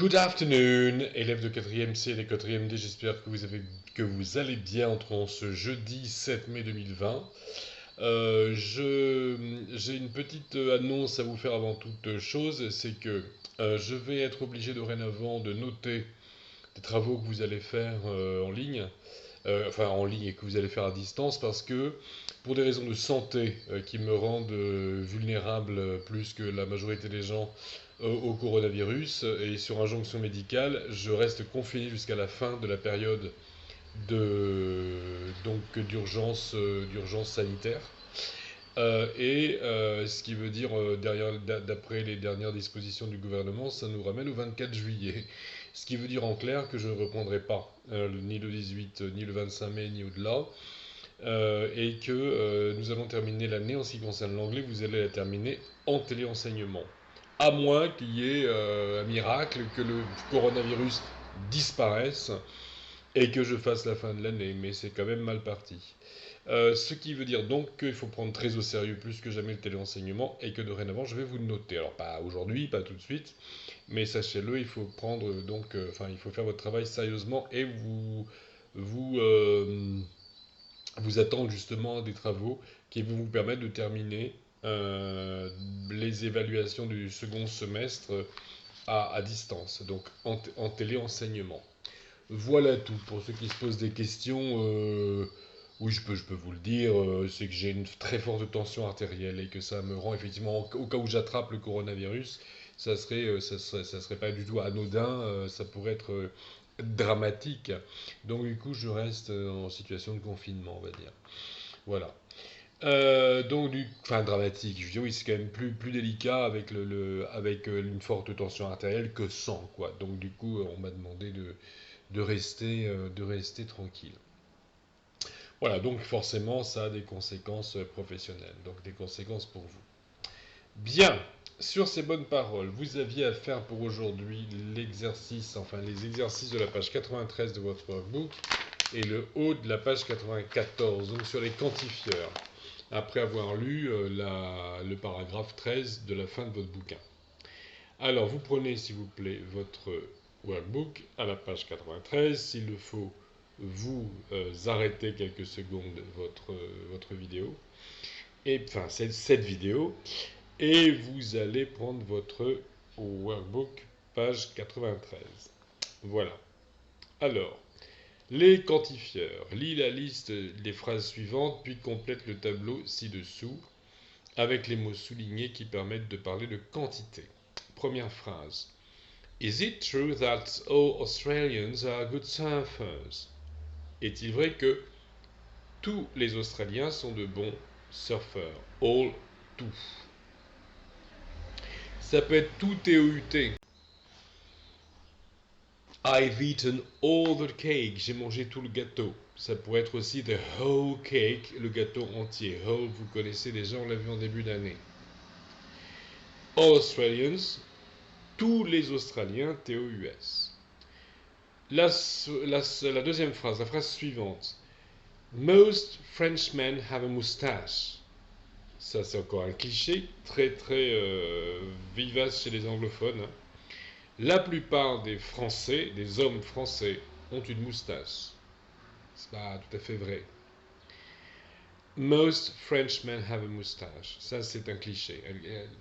Good afternoon, élèves de 4e C et de 4e D, j'espère que vous allez bien en ce jeudi 7 mai 2020. J'ai une petite annonce à vous faire avant toute chose, c'est que je vais être obligé dorénavant de noter des travaux que vous allez faire en ligne, enfin en ligne et que vous allez faire à distance, parce que pour des raisons de santé qui me rendent vulnérable plus que la majorité des gens au coronavirus et sur injonction médicale, je reste confiné jusqu'à la fin de la période d'urgence sanitaire. Ce qui veut dire, d'après les dernières dispositions du gouvernement, ça nous ramène au 24 juillet. Ce qui veut dire en clair que je ne reprendrai pas ni le 18, ni le 25 mai, ni au-delà. Et que nous allons terminer l'année en ce qui concerne l'anglais, vous allez la terminer en téléenseignement. À moins qu'il y ait un miracle, que le coronavirus disparaisse et que je fasse la fin de l'année, mais c'est quand même mal parti. Ce qui veut dire donc qu'il faut prendre très au sérieux plus que jamais le téléenseignement et que dorénavant je vais vous le noter. Alors pas aujourd'hui, pas tout de suite, mais sachez-le, il faut prendre il faut faire votre travail sérieusement et vous vous attendre justement à des travaux qui vont vous permettre de terminer les évaluations du second semestre à distance, donc en téléenseignement. Voilà tout. Pour ceux qui se posent des questions, oui, je peux vous le dire, c'est que j'ai une très forte tension artérielle et que ça me rend effectivement, au cas où j'attrape le coronavirus, ça serait pas du tout anodin, ça pourrait être dramatique. Donc du coup, je reste en situation de confinement, on va dire. Voilà. Enfin dramatique, je veux dire, oui, c'est quand même plus délicat avec avec une forte tension artérielle que sans, quoi. Donc du coup, on m'a demandé de rester tranquille. Voilà, donc forcément, ça a des conséquences professionnelles, donc des conséquences pour vous. Bien, sur ces bonnes paroles, vous aviez à faire pour aujourd'hui les exercices de la page 93 de votre workbook et le haut de la page 94, donc sur les quantifieurs, après avoir lu le paragraphe 13 de la fin de votre bouquin. Alors, vous prenez, s'il vous plaît, votre workbook à la page 93. S'il le faut, vous arrêtez quelques secondes votre vidéo, enfin cette vidéo, et vous allez prendre votre workbook page 93. Voilà. Alors, les quantifieurs. Lis la liste des phrases suivantes, puis complète le tableau ci-dessous avec les mots soulignés qui permettent de parler de quantité. Première phrase. Is it true that all Australians are good surfers? Est-il vrai que tous les Australiens sont de bons surfeurs? All, tout. Ça peut être tout T-O-U-T. I've eaten all the cake. J'ai mangé tout le gâteau. Ça pourrait être aussi the whole cake, le gâteau entier. Whole, vous connaissez déjà, on l'a vu en début d'année. All Australians, tous les Australiens, T-O-U-S. La deuxième phrase, la phrase suivante. Most Frenchmen have a moustache. Ça, c'est encore un cliché très vivace chez les anglophones. La plupart des Français, des hommes français, ont une moustache. C'est pas tout à fait vrai. Most Frenchmen have a moustache. Ça, c'est un cliché.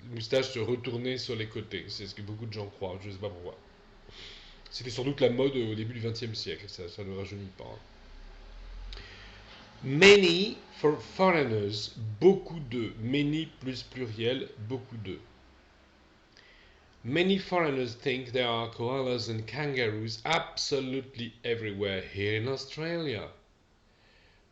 Une moustache se retourner sur les côtés. C'est ce que beaucoup de gens croient. Je ne sais pas pourquoi. C'était sans doute la mode au début du XXe siècle. Ça ne rajeunit pas. Many for foreigners. Beaucoup de. Many plus pluriel. Beaucoup de. Many foreigners think there are koalas and kangaroos absolutely everywhere here in Australia.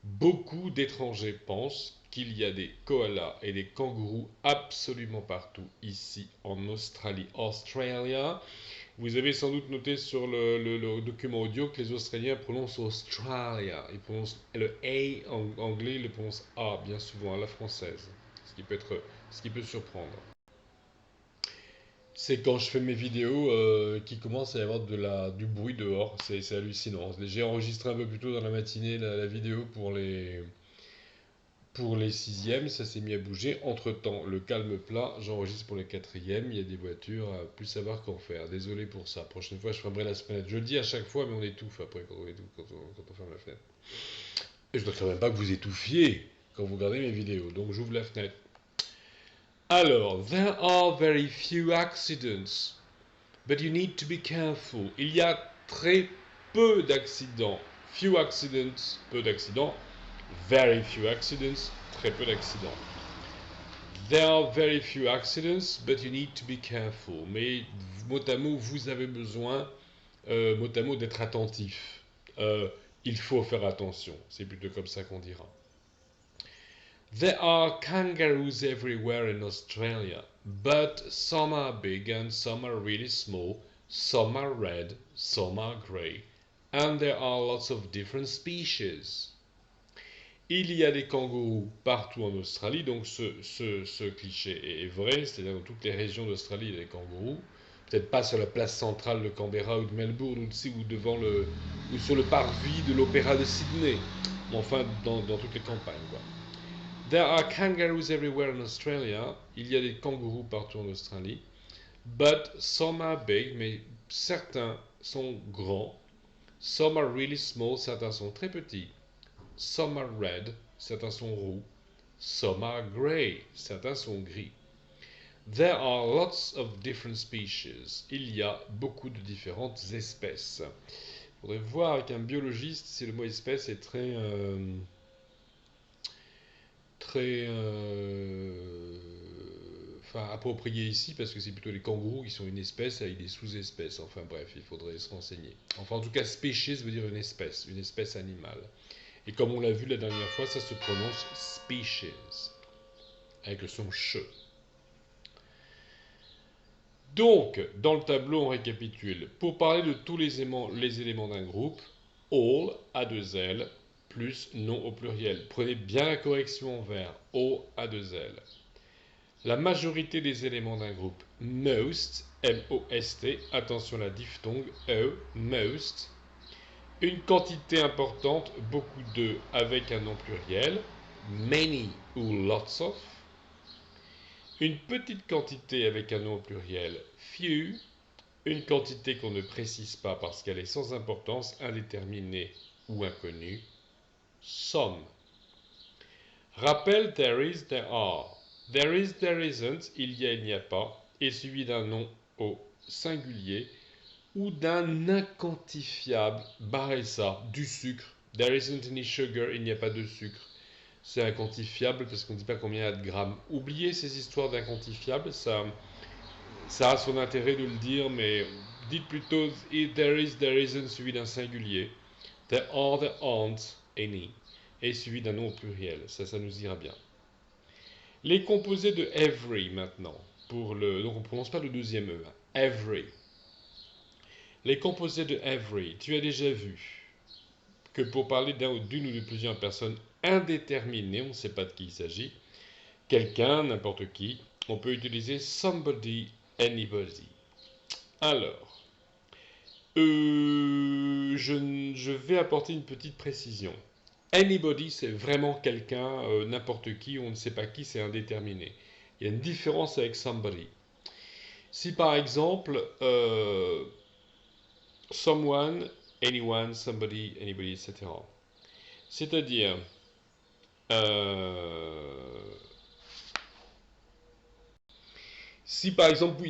Beaucoup d'étrangers pensent qu'il y a des koalas et des kangourous absolument partout ici en Australie. Australia, vous avez sans doute noté sur le document audio que les Australiens prononcent Australia. Ils prononcent le A en anglais, ils le prononcent A bien souvent à la française, ce qui peut surprendre. C'est quand je fais mes vidéos qu'il commence à y avoir du bruit dehors. C'est hallucinant. J'ai enregistré un peu plus tôt dans la matinée la vidéo pour les sixièmes, ça s'est mis à bouger. Entre-temps, le calme plat, j'enregistre pour les quatrièmes. Il y a des voitures, plus savoir qu'en faire. Désolé pour ça. Prochaine fois, je fermerai la fenêtre. Je le dis à chaque fois, mais on étouffe après quand on ferme la fenêtre. Et je ne dois quand même pas que vous étouffiez quand vous regardez mes vidéos. Donc j'ouvre la fenêtre. Alors, there are very few accidents, but you need to be careful. Il y a très peu d'accidents. Few accidents, peu d'accidents. Very few accidents, très peu d'accidents. There are very few accidents, but you need to be careful. Mais mot à mot, vous avez besoin, mot à mot, d'être attentif. Il faut faire attention. C'est plutôt comme ça qu'on dira. There are kangaroos everywhere in Australia, but some are big and some are really small, some are red, some are grey, and there are lots of different species. Il y a des kangourous partout en Australie, donc ce cliché est vrai, c'est-à-dire dans toutes les régions d'Australie, il y a des kangourous. Peut-être pas sur la place centrale de Canberra ou de Melbourne ou devant ou sur le parvis de l'Opéra de Sydney, mais enfin dans toutes les campagnes, quoi. There are kangaroos everywhere in Australia. Il y a des kangourous partout en Australie. But some are big, mais certains sont grands. Some are really small, certains sont très petits. Some are red, certains sont roux. Some are grey, certains sont gris. There are lots of different species. Il y a beaucoup de différentes espèces. Il faudrait voir avec un biologiste si le mot espèce est approprié ici, parce que c'est plutôt les kangourous qui sont une espèce avec des sous-espèces. Enfin bref, il faudrait se renseigner. Enfin, en tout cas, species veut dire une espèce animale. Et comme on l'a vu la dernière fois, ça se prononce species, avec le son ch. Donc, dans le tableau, on récapitule. Pour parler de tous les éléments d'un groupe, all, a deux L, plus nom au pluriel. Prenez bien la correction en vert. All, a deux L. La majorité des éléments d'un groupe, most, M-O-S-T, attention à la diphtongue, E, most. Une quantité importante, beaucoup de, avec un nom pluriel, many ou lots of. Une petite quantité avec un nom pluriel, few. Une quantité qu'on ne précise pas parce qu'elle est sans importance, indéterminée ou inconnue, some. Rappel, there is, there are. There is, there isn't, il y a, il n'y a pas, est suivi d'un nom au singulier ou d'un inquantifiable, barrez ça, du sucre. There isn't any sugar, il n'y a pas de sucre. C'est inquantifiable parce qu'on ne dit pas combien il y a de grammes. Oubliez ces histoires d'inquantifiable, ça a son intérêt de le dire, mais dites plutôt there is, there isn't suivi d'un singulier. There are, there aren't any, et suivi d'un nom au pluriel. Ça nous ira bien. Les composés de every maintenant. Donc on ne prononce pas le deuxième E. Every. Les composés de every. Tu as déjà vu que pour parler d'une ou de plusieurs personnes indéterminées, on ne sait pas de qui il s'agit, quelqu'un, n'importe qui, on peut utiliser somebody, anybody. Alors, je vais apporter une petite précision. Anybody, c'est vraiment quelqu'un, n'importe qui, on ne sait pas qui, c'est indéterminé. Il y a une différence avec somebody. Si par exemple, someone, anyone, somebody, anybody, etc. C'est-à-dire, si par exemple,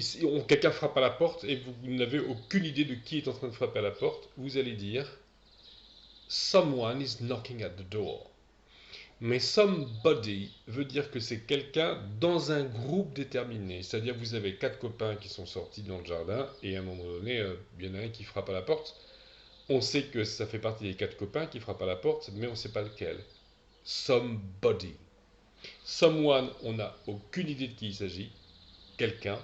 quelqu'un frappe à la porte et vous n'avez aucune idée de qui est en train de frapper à la porte, vous allez dire someone is knocking at the door. Mais somebody veut dire que c'est quelqu'un dans un groupe déterminé. C'est-à-dire que vous avez 4 copains qui sont sortis dans le jardin et à un moment donné, il y en a un qui frappe à la porte. On sait que ça fait partie des 4 copains qui frappent à la porte, mais on ne sait pas lequel. Somebody. Someone, on n'a aucune idée de qui il s'agit. Quelqu'un.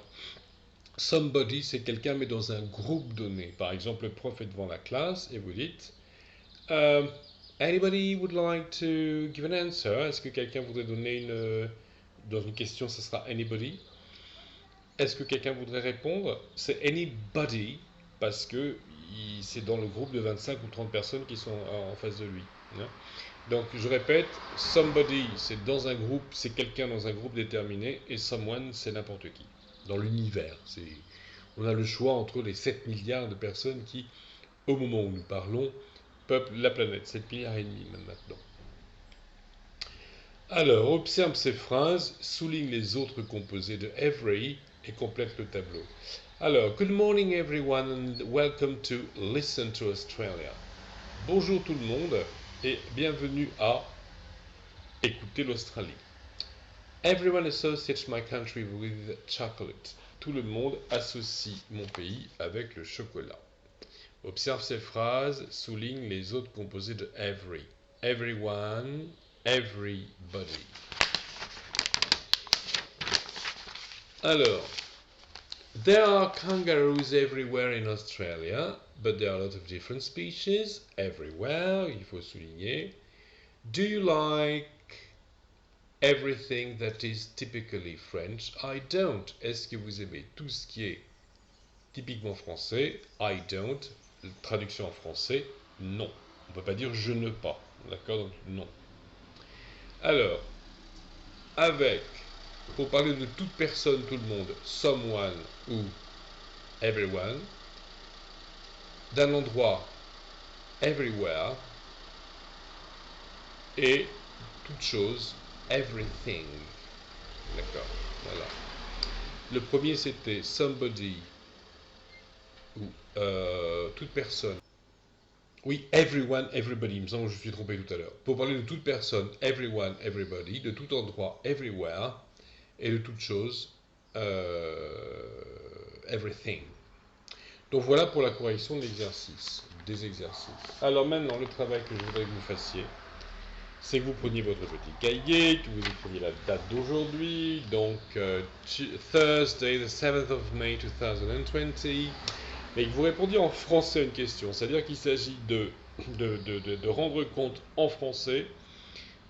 Somebody, c'est quelqu'un, mais dans un groupe donné. Par exemple, le prof est devant la classe et vous dites Anybody would like to give an answer? Est-ce que quelqu'un voudrait donner dans une question, ce sera anybody. Est-ce que quelqu'un voudrait répondre? C'est anybody, parce que c'est dans le groupe de 25 ou 30 personnes qui sont en face de lui. Hein? Donc je répète, somebody c'est dans un groupe, c'est quelqu'un dans un groupe déterminé, et someone c'est n'importe qui. Dans l'univers, on a le choix entre les 7 milliards de personnes qui, au moment où nous parlons, peuplent la planète. 7 milliards et demi même maintenant. Alors, observe ces phrases, souligne les autres composés de every et complète le tableau. Alors, good morning everyone and welcome to Listen to Australia. Bonjour tout le monde et bienvenue à Écouter l'Australie. Everyone associates my country with chocolate. Tout le monde associe mon pays avec le chocolat. Observe ces phrases, souligne les autres composés de every. Everyone, everybody. Alors, there are kangaroos everywhere in Australia, but there are a lot of different species everywhere, il faut souligner. Do you like everything that is typically French? I don't. Est-ce que vous aimez tout ce qui est typiquement français? I don't. Traduction en français, non. On ne peut pas dire je ne pas. D'accord? Donc non. Alors, avec, pour parler de toute personne, tout le monde, someone ou everyone, d'un endroit, everywhere, et toute chose, everything. D'accord? Voilà. Le premier c'était somebody ou toute personne. Oui, everyone, everybody. Il me semble que je me suis trompé tout à l'heure. Pour parler de toute personne, everyone, everybody, de tout endroit, everywhere, et de toute chose, everything. Donc voilà pour la correction de l'exercice, des exercices. Alors maintenant, le travail que je voudrais que vous fassiez, c'est que vous preniez votre petit cahier, que vous écriviez la date d'aujourd'hui, donc Thursday, the 7th of May 2020, et que vous répondiez en français à une question. C'est-à-dire qu'il s'agit de rendre compte en français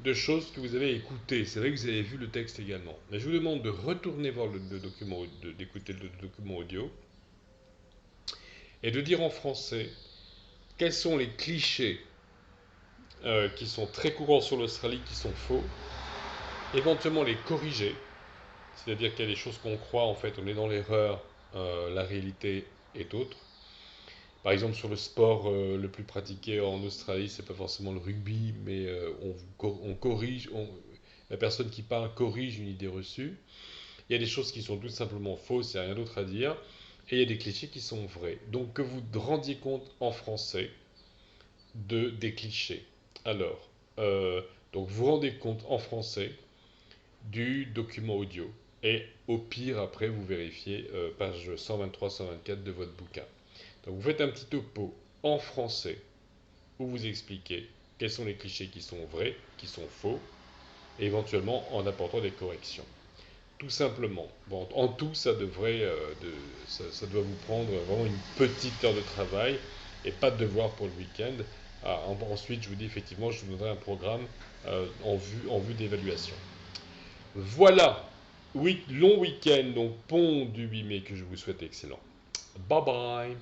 de choses que vous avez écoutées. C'est vrai que vous avez vu le texte également. Mais je vous demande de retourner voir le document, d'écouter le document audio, et de dire en français quels sont les clichés qui sont très courants sur l'Australie, qui sont faux, éventuellement les corriger, c'est-à-dire qu'il y a des choses qu'on croit, en fait, on est dans l'erreur, la réalité est autre. Par exemple, sur le sport le plus pratiqué en Australie, c'est pas forcément le rugby, mais on corrige, la personne qui parle corrige une idée reçue. Il y a des choses qui sont tout simplement fausses, il n'y a rien d'autre à dire, et il y a des clichés qui sont vrais. Donc que vous rendiez compte en français des clichés. Alors, donc vous rendez compte en français du document audio. Et au pire, après, vous vérifiez page 123-124 de votre bouquin. Donc vous faites un petit topo en français où vous expliquez quels sont les clichés qui sont vrais, qui sont faux, et éventuellement en apportant des corrections. Tout simplement. Bon, en tout, ça devrait, ça doit vous prendre vraiment une petite heure de travail et pas de devoir pour le week-end. Ah, ensuite, je vous dis effectivement, je vous donnerai un programme en vue d'évaluation. Voilà, oui, long week-end, donc pont du 8 mai que je vous souhaite excellent. Bye bye.